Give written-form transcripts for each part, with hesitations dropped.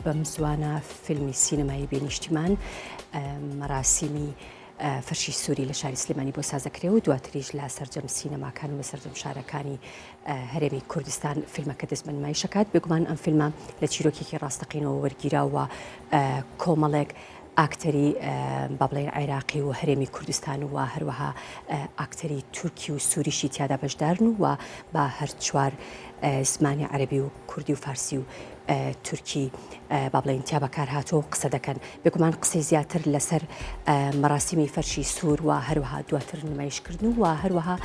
بەم زوانە فیلمی سینەمایی بێنیشتیمان مەراسیمی فەرشی سووری لە شاری سلێمانی بۆ سازەکرێەوە و دواتریش لە سەرجەم سینەماکان و لە سەرجەم شارەکانی هەرێمی کوردستان فیلمەکە دەست بە نمایشەکات. بێگومان ئەم فیلمە لە چیرۆکێکی ڕاستەقینەوە وەرگیراوە کۆمەڵێک ئاکتەری با بڵێن عێراقی و هەرێمی کوردستان و هەروەها ئاکتەری تورکی و سووریشی تیادا بەشدارن و با هەر چوار زمانی عەرەبی و کوردی و فارسی و تورکی با بڵێن تیا بەکار هاتۆ قسە دەکەن. بێگومان قسەی زیاتر لەسەر مەراسیمی فەرشی سوور و هەروەها دواتر نمایشکردن و هەروەها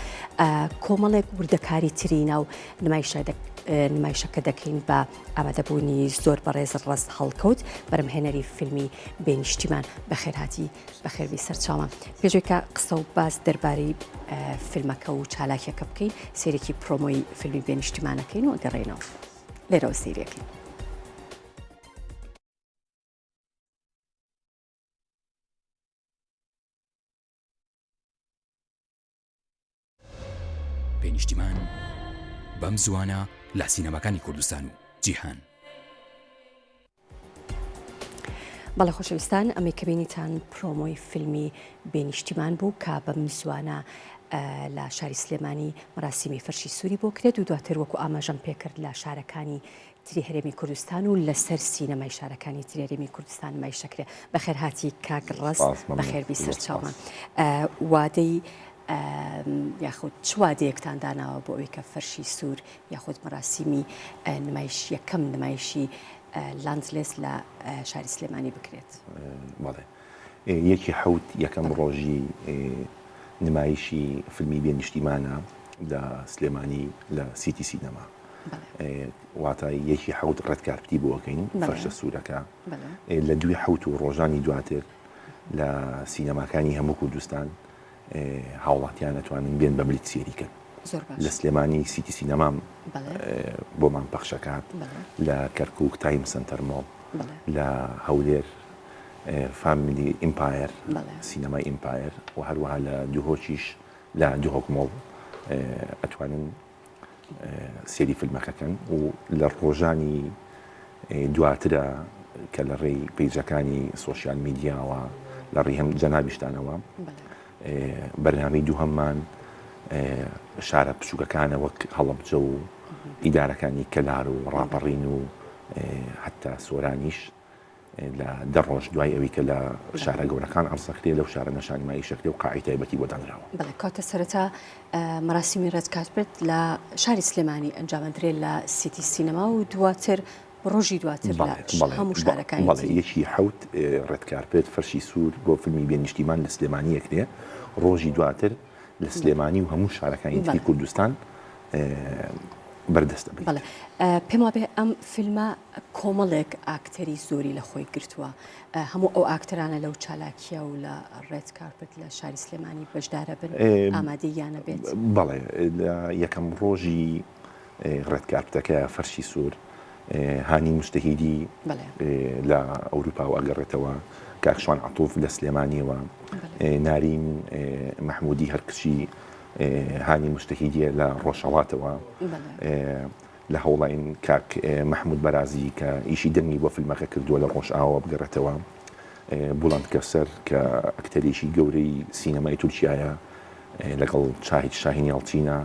کۆمەڵێک وردەکاری تری ناو نمایشەکە دەکەین بە ئامادەبوونی زۆر بەڕێز ڕست هەڵکەوت بەرەمهێنەری فیلمی بێنیشتیمان. بەخێرهاتی بەخێربی سەرچاوە. پێشێکە قسە و باس دەربارەی فیلمەکە و چالاکیەکە بکەین، سێرێکی پرۆمۆی فیلمی بێنیشتیمانەکەین و گەڕێنەوە لێرەوە سیرێکی. بێنیشتیمان بەم زوانە لە سینەماکانی کوردستان و جیهان. بەڵێ خۆشەویستان، ئەمەی کە بینیتان پرۆمۆی فیلمی بێنیشتیمان بوو کە بەم زوانە لە شاری سلێمانی مەراسیمی فەرشی سووری بۆ کرێت و دواتر وەکو ئاماژەم پێکرد لە شارەکانی تری هەرێمی کوردستان و لەسەر سینەمای شارەکانی تری هەرێمی کوردستان نمایشەکرێ. بەخێرهاتی کاک ڕست بەخێربی سەرچاوان. وادەی یاخود چ وادەیەکتان داناوە بۆ ئەوەی کە فەرشی سوور یاخود مەراسیمی نمایش یەکەم نمایشی لاندلێس لە شاری سلێمانی بکرێت؟ بەڵێ، یەکی حەوت یەکەم ڕۆژی نمایشی فیلمی بێنیشتیمانە لە سلێمانی لە سیتی سینەما. واتە یەکی حەوت ڕەتکارپتی بۆکەین فەرشە سوورەکە. لە دوی حەوت و ڕۆژانی دواتر لە سینەماکانی هەموو کوردستان هاوڵاتیان ئەتوانن بێن بە ملیت سێریکەن. لە سلێمانی سیتی سینەمام بۆمان پەخشەکات، لە کەرکووک تایم سنتەر مۆڵ، لە هەولێر فامیلی ئیمپایر سینەمای ئیمپایر و هەروەها لە دوهۆکیش لە دوهۆک مۆڵ ئەتوانن سێری فیلمەکەکەن و لە ڕۆژانی دواترە کە لە ڕێی پەیجەکانی سۆشیال میدیاوە لە ڕێی هەم جەنابیشتانەوە بەرنامەی دووهەممان شارە بچووکەکانە وەک هەڵەبجە و ئیدارەکانی کەلار و ڕاپەڕین و حتا سۆرانیش لە دە ڕۆژ دوای ئەوەی کە لە شارە گەورەکان عەرزەکرێ لەو شارە نەشانیمایی شەکرێ و قاعی تایبەتی بۆ دانراوە. بەڵێ، کاتە سەرەتا مەراسیمی ڕێزکاتبێت لە شاری سلێمانی ئەنجامەدرێت لە سیتی سینەما و دواتر ڕۆژی دواتر لە هەموو شارەکانی. بەڵێ، یەکی حەوت ڕێتکارپێت فەرشی سوور بۆ فیلمی بێنیشتیمان لە سلێمانی یەکرێ، ڕۆژی دواتر لە سلێمانی و هەموو شارەکانی تری کوردستان بەردەستە بێت. بەڵێ، پێم وابێ ئەم فیلمە کۆمەڵێک ئاکتەری زۆری لە خۆی گرتووە. هەموو ئەو ئاکتەرانە لەو چالاکیە و لە ڕێت کارپێت لە شاری سلێمانی بەشدارە بن ئامادەیانە بێت. بەڵێ، یەکەم ڕۆژی ڕێتکارپتەکە فەرشی سوور هانی مشتهیدی لە ئەوروپا و ئەگەڕێتەوە، کاکشوان عەتوف لە سلێمانیەوە، نارین مەحموودی هەرکچی هانی مشتهیدیە لە ڕۆژهەڵاتەوە، لە هەوڵین کاک مەحموود بەرازی کە ئیشی دەنگی بۆ فیلمەکە کردووە لە ڕۆژئاوە بگەڕێتەوە، بوڵەند کەوسەر کە ئەکتەرێکی گەورەی سینەمای تورکیایە لەگەڵ شاهید شاهینی ئەڵچینە،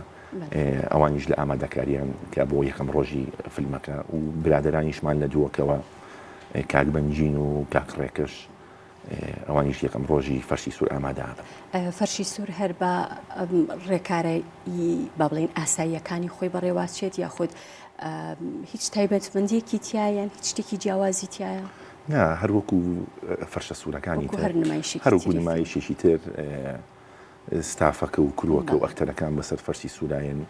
ئەوانیش لە ئامادەکاریان کە بۆ یەکەم ڕۆژی فیلمەکە و برادرانیشمان لە دووەکەوە کاک بەنجین و کاک ڕێکش ئەوانیش یەکەم ڕۆژی فەرشی سوور ئامادەبن. فەرشی سوور هەر بە ڕێکارەی با بڵێن ئاساییەکانی خۆی بەڕێوەچێت یاخود هیچ تایبەتمەندیەکی تایەن، هیچ شتێکی جیاوازی تایە؟ نا، هەروەکو فەرشە سوورەکانی هەروەکو نمایشێکی تر ستافەکە و کرۆکە و ئەکتەرەکان بەسەر فەرشی سوورایەن،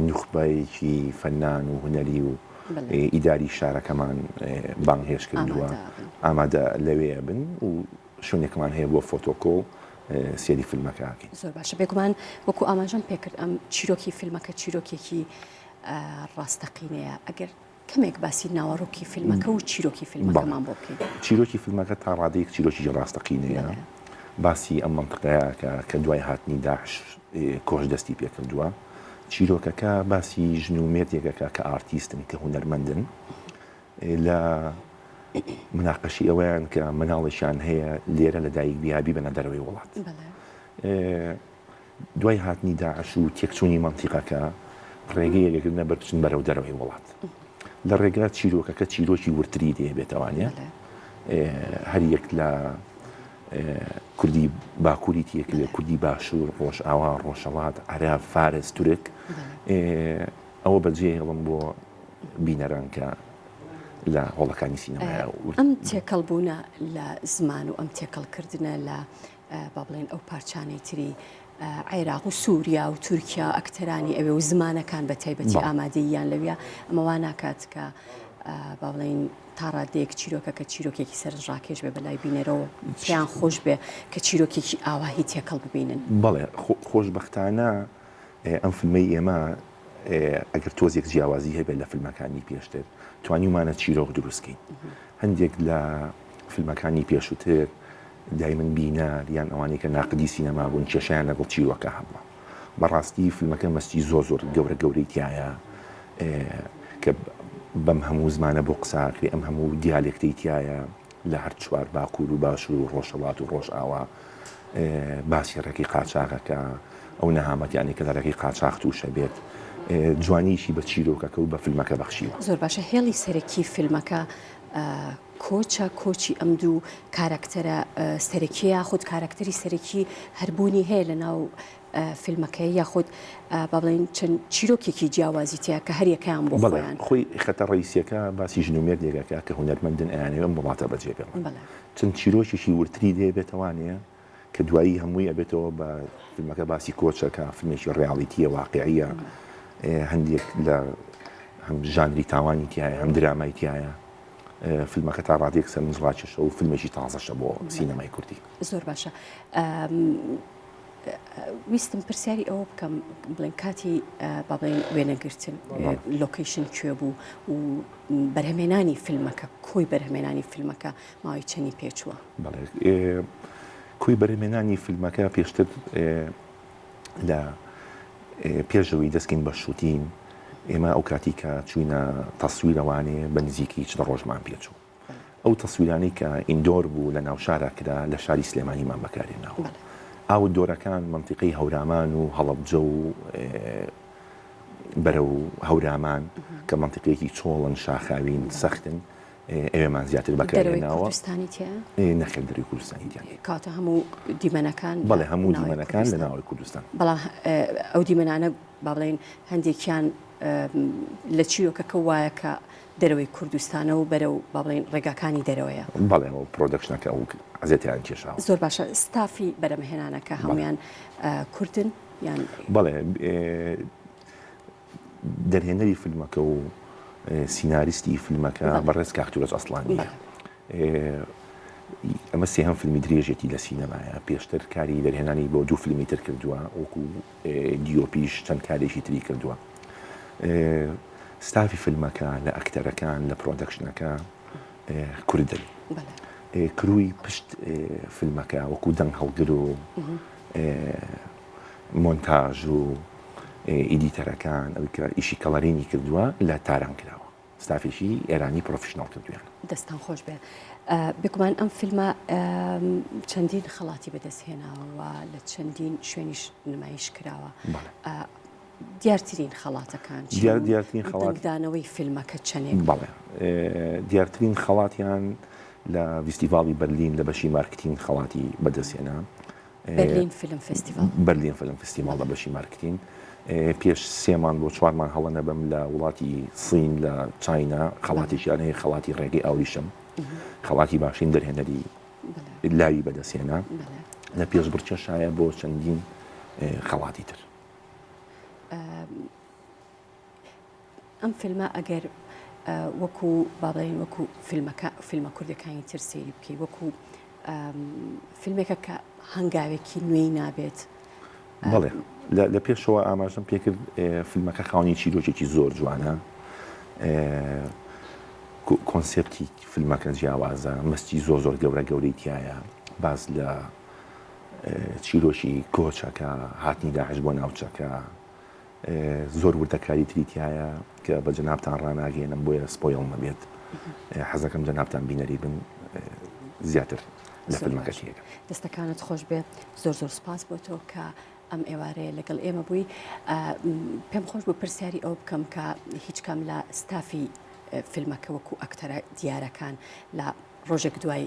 نوخبەیەکی فەنان و هونەری و ئیداری شارەکەمان بانگهێش کردووە ئامادە لەوەیە بن و شوێنێکمان هەیە بۆ فۆتۆکۆڵ سێری فیلمەکەکەین. زۆر باشە. بێگومان وەکو ئاماژەم پێکرد ئەم چیرۆکی فیلمەکە چیرۆکێکی ڕاستەقینەیە. ئەگەر کەمێک باسی ناوەڕۆکی فیلمەکە و چیرۆکی فیلمەکەمان بۆ بکەین. چیرۆکی فیلمەکە تا ڕادەیەک چیرۆکی ڕاستەقینەیە، باسی ئەم منطقەیە کە دوای هاتنی داعش کۆش دەستی پێکردووە. چیرۆکەکە باسی ژن و مێردێکەکە کە ئارتیستن کە هونەرمەندن لە مناقەشی ئەوەیان کە مناڵیشان هەیە لێرە لە دایک بیابی بەنە دەرەوەی وڵات. دوای هاتنی داعش و تێکچوونی مەنتیقەکە ڕێگەی یەکگرتنە بەرچن بەرەو دەرەوەی وڵات. لە ڕێگا چیرۆکەکە چیرۆکی ورتری دەیەبێتەوانێ هەر یەک لە کوردی باکووری تێکرێت کوردی باشوور ڕۆژ ئاوا ڕۆژەڵات عەراب فارس تورک ئەوە بەجێ هێڵم بۆ بینەران کە لە هۆڵەکانی سینەمایە ئەم تێکەڵبوونە لە زمان و ئەم تێکەڵکردنە لە با بڵێن ئەو پارچانەی تری عێراق و سووریا و تورکیا ئەکتەرانی ئەوێ و زمانەکان بە تایبەتی ئامادەییان لەوێ ئەمەوان ناکات کە با بڵێن تا ڕادەیەک چیرۆکە کە چیرۆکێکی سەرنجڕاکێش بێ بەلای بینەرەوە پێیان خۆش بێ کە چیرۆکێکی ئاواهی تێکەڵ ببینن. بەڵێ خۆشبەختانە ئەم فیلمەی ئێمە ئەگەر تۆزێک جیاوازی هەبێت لە فیلمەکانی پێشتر توانیمانە چیرۆک دروستکەین. هەندێک لە فیلمەکانی پێشووتر دایمن بینار یان ئەوانەی کە ناقدی سینەما بوون کێشیان لەگەڵ چیرۆکە هەبووە. بەڕاستی فیلمەکە مەستی زۆر گەورەی تایە کە بەم هەموو زمانە بۆ قساکری ئەم هەموو دیالێکتەی تایە لە هەر چوار باکوور و باشوور و ڕۆژهەڵات و ڕۆژ ئاوا باسی ڕێکی قاچاقەکە ئەو نەهامەتیانی کە لە ڕێکی قاچاق تووشە بێت جوانیشی بە چیرۆکەکە و بە فیلمەکە بەخشیوە. زۆر باشە هێڵی سەرەکی فیلمەکە کۆچی ئەم دوو کارکتەرە سەرەکی یاخود کارکتەری سەرەکی هەربوونی هەیە لە ناو فیلمەکەی یاخود با بڵێن چەند چیرۆکێکی جیاوازی تیا کە هەریەکەیان بۆ خۆیان خۆی خەتە ڕئیسیەکە باسی ژنومێر دێگەکە کە هونەرمەندن ئەیانەوە وڵاتە بەجێ بێڵن چەند چیرۆکێکی ورتری دێبێتەوانەیە کە دوایی هەمووی ئەبێتەوە بە فیلمەکە باسی کۆچەکە فیلمێکی ڕیاڵیتیە واقعیە هەندێک لە هەم ژانری تاوانی تایە هەم درامای تایە فیلمەکە تا ڕادێک سەرنجڕاکێشە و فیلمێکی تازەشە بۆ سینەمای کوردی. زۆر باشە. ویستم پرسیاری ئەوە بکەم بڵێن کاتی با بڵێن وێنەگرتن لۆکیشن کوێ بوو و بەرهەمێنانی فیلمەکە کۆی بەرهەمێنانی فیلمەکە ماوەی چەندی پێچووە؟ بەڵێ کۆی بەرهەمێنانی فیلمەکە پێشتر لە پێشەوەی دەستکەین بە شوتین ئێمە ئەو کاتی کە چوینە تەسویرەوانێ بە نزیکی چ ڕۆژمان پێچوو ئەو تەسویرانەی کە ئیندۆر بوو لە ناو شارەکرا لە شاری سلێمانیمان بەکارێناوە ئاو دۆرەکان منتیقی هەورامان و هەڵەبجە و بەرە و هەورامان کە منتیقەیەکی چۆڵن شاخاوین سەختن ئێوێمان زیاتر بەکارێناوە نەخێر دەروی کوردستانی کاتە هەموو دیمەنەکان بەڵێ هەموو دیمەنەکان لە ناوی کوردستان بەڵام ئەو دیمەنانە با بڵێن هەندێکیان لە چیرۆکەکە وایە کە دەرەوەی کوردستانە و بەرەو با بڵێن ڕێگاکانی دەرەوەیە بەڵێ ئەو پرۆدەکشنەکە ئەو ئەزێتیان کێشاوە زۆر باشە ستافی بەرەمهێنانەکە هەمویان کوردن یان بەڵێ دەرهێنەری فیلمەکە و سیناریستی فیلمەکە بەڕێز کاکتورەز ئەسڵانیە ئەمە سێهەم فیلمی درێژێتی لە سینەمایە پێشتر کاری دەرهێنانی بۆ دوو فیلمی تر کردووە وەکو دیۆپیش چەند کارێکی تری کردووە ستافی فیلمەکە لە ئەکتەرەکان لە پرۆدەکشنەکە کوردن کروی پشت فیلمەکە وەکو دەنگ هەڵگر و مۆنتاژ و ئیدیتەرەکان ئەوی کە ئیشی کەڵەرینی کردووە لە تاران کراوە ستافێکی ئێرانی پرۆفشناڵ کردویان دەستان خۆش بێ بگومان ئەم فیلمە چەندین خەڵاتی بەدەستهێناوە لە چەندین شوێنیش نمایش کراوە دیارترین خەڵاتەکان دیارترین خەڵاتدانەوەی فیلمەکە چەندێک بەڵێ دیارترین خەڵاتیان لە فیستیڤاڵی بەرلین لە بەشی مارکتین خەڵاتی بەدەستهێنا بەرلین فیلم فستیڤال بەرلین فیلم فستیڤال لە بەشی مارکتین پێش سێمان بۆ چوارمان هەڵە نەبم لە وڵاتی سین لە چاینا خەڵاتێکیان هەیە خەڵاتی ڕێگەی ئاوریشم خەڵاتی باشین دەرهێنەری لاوی بەدەستهێنا لە پێشبڕکێ شایە بۆ چەندین خەڵاتی تر ئەم فیلمە ئەگەر وەکو بابڵین وەکو فیلمە کوردەکانی تر سێری بکەی وەکو فیلمێکە کە هەنگاوێکی نوێی نابێت بەڵێ لە پێشەوە ئاماژەم پێکرد فیلمەکە خاوەنی چیرۆکێکی زۆر جوانە کۆنسێپتی فیلمەکە جیاوازە مەستی زۆر گەورەی تایە باز لە چیرۆشی کۆچەکە هاتنی داعش بۆ ناوچەکە زۆر وردەکاری تریتیایە کە بە جەنابتان ڕناگەێنم بۆیە سپۆیڵ نەبێت حەزەکەم جەنابتان بینەری بن زیاتر لە فیلمەکەشیەکە. دەستەکانت خۆش بێ زۆر زۆر سپاس بۆ تۆ کە ئەم ئێوارەیە لەگەڵ ئێمە بووی. پێم خۆش بۆ پرسیاری ئەو بکەم کە هیچ کام لە ستافی فیلمەکە وەکو ئەکتەرە دیارەکان لە ڕۆژێک دوای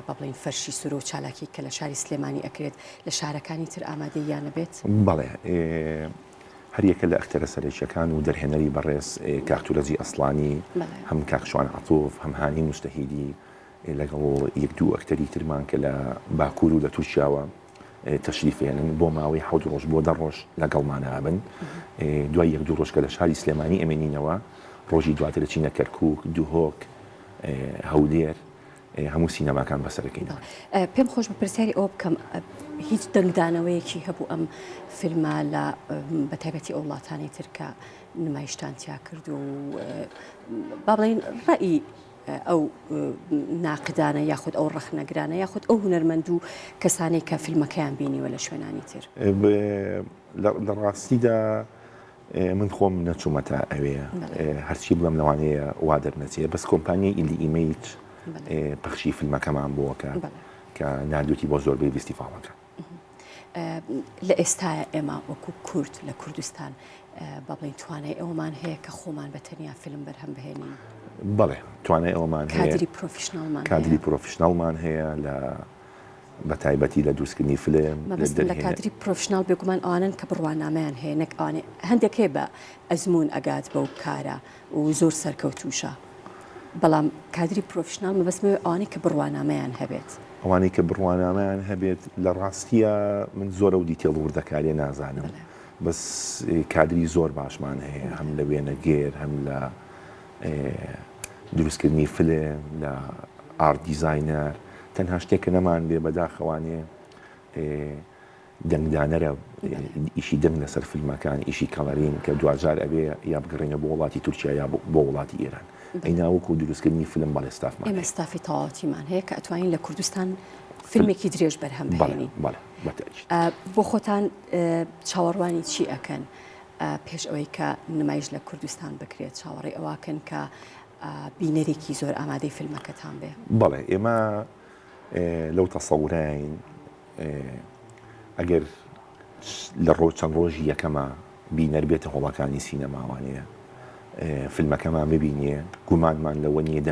بە بڵین فەرشی سورە و چالاکی کە لە شاری سلێمانی ئەکرێت لە شارەکانی تر ئامادەیانە بێت؟ بەڵێ هەریەکە لە ئەکتەرە سەرێکیەکان و دەرهێنەری بەڕێز کاکتورەزی ئەسڵانی هەم کاکشوان عەتوف هەم هانی موستەهیدی لەگەڵ یەک دوو ئەکتەری ترمان کە لە باکوور و لە تووشیاوە تەشریفێنن بۆ ماوەی 7 ڕۆژ بۆ 10 ڕۆژ لەگەڵمانە بن. دوای یەک دوو ڕۆژ کە لە شاری سلێمانی ئەمێنینەوە ڕۆژی دواتر چینە کەرکووک دووهۆک هەولێر هەموو سینەماکان بەسەرەکەیدا. پێم خۆش بە پرسیاری ئەو بکەم هیچ دەنگدانەوەیەکی هەبوو ئەم فیلمە لە بەتایبەتی ئەو وڵاتانی تر کە نمایشتان تیا کرد و با بڵین ڕەئی ئەو ناقدانە یاخود ئەو ڕەخنەگرانە یاخود ئەو هونەرمەند و کەسانێک کە فیلمەکەیان بینیوە لە شوێنانی تر؟ لە ڕاستیدا من خۆم نەچوومەتە ئەوێ هەرچی بڵم لەوانەیە وا دەرنەچێ بەس کۆمپانیای ئیلی ئیمەیج پەخشی فیلمەکەمان بووەکە کە نردوتی بۆ زۆربەی فیستیڤاڵەکە. لە ئێستاە ئێمە وەکو کورد لە کوردستان با بڵین توانای ئەومان هەیە کە خۆمان بە تەنیا فیلم بەرهەم بهێنین؟ بەڵێ توانای ئەومان هەیە، کادری پرۆفیشناڵمان هەیە لە بەتایبەتی لە دروستکردنی فیلم. لە کادری پرۆفیشناڵ بێگومان ئەوانن کە بڕوانامەیان هەیە نەک ئەوانێ هەندێک هەیە بە ئەزمون ئەگات بەو کارە و زۆر سەرکەوتوشە، بەڵام کادری پرۆفیشناڵ مەبەستمەوێ ئەوانەی کە بڕوانامەیان هەبێت. ئەوانەی کە بڕوانامەیان هەبێت لە ڕاستیە من زۆرە و دیتێڵ وردەکاریە نازانم، بەس کادری زۆر باشمان هەیە هەم لە وێنەگێر هەم لە دروستکردنی فیلم لە ئارت دیزاینەر. تەنها شتێکە نەمان بێ بەداخەوانێ دەنگدانەرە ئیشی دەنگ لەسەر فیلمەکان ئیشی کەڵەرین کە دوجار ئەبێ یا بگەڕێنە بۆ وڵاتی تورکیا یا بۆ وڵاتی ئێران. ئەیناوەکو دروستکردنی فیلم بەڵێ ستافمان ئێمە ستافی تەواوەتیمان هەیە کە ئەتوانین لە کوردستان فیلمێکی درێژ بەرهەم بهێنین. بۆ خۆتان چاوەڕوانی چی ئەکەن پێش ئەوەی کە نمایش لە کوردستان بکرێت؟ چاوەڕێی ئەواکەن کە بینەرێکی زۆر ئامادەی فیلمەکەتان بێ؟ بەڵێ ئێمە لەو تەسەوڕین ئەگەر لە چەند ڕۆژی یەکەمە بینەر بێتە هۆڵەکانی سینەماوانەیە فیلمەکەمان ببینێ گومانمان لەوە نییە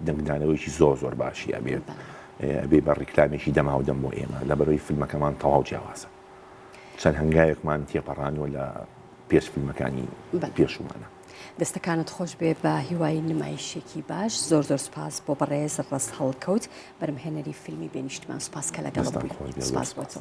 دەنگدانەوەیکی زۆر باشی ئەبێت ئەبێ بە ڕیکلامێکی دەماودەم بۆ ئێمە لەبەرەوەی فیلمەکەمان تەواو جیاوازە. چەند هەنگایەکمان تێپەڕانەوە لە پێش فیلمەکانی پێشومانە. دەستەکانت خۆش بێ بە هیوای نمایشێکی باش. زۆر زۆر سپاس بۆ بەڕێز ڕست هەڵکەوت بەرهەمهێنەری فیلمی بێنیشتمان. سپاس کە لەگەڵ بوویت. سپاس بۆ تۆ.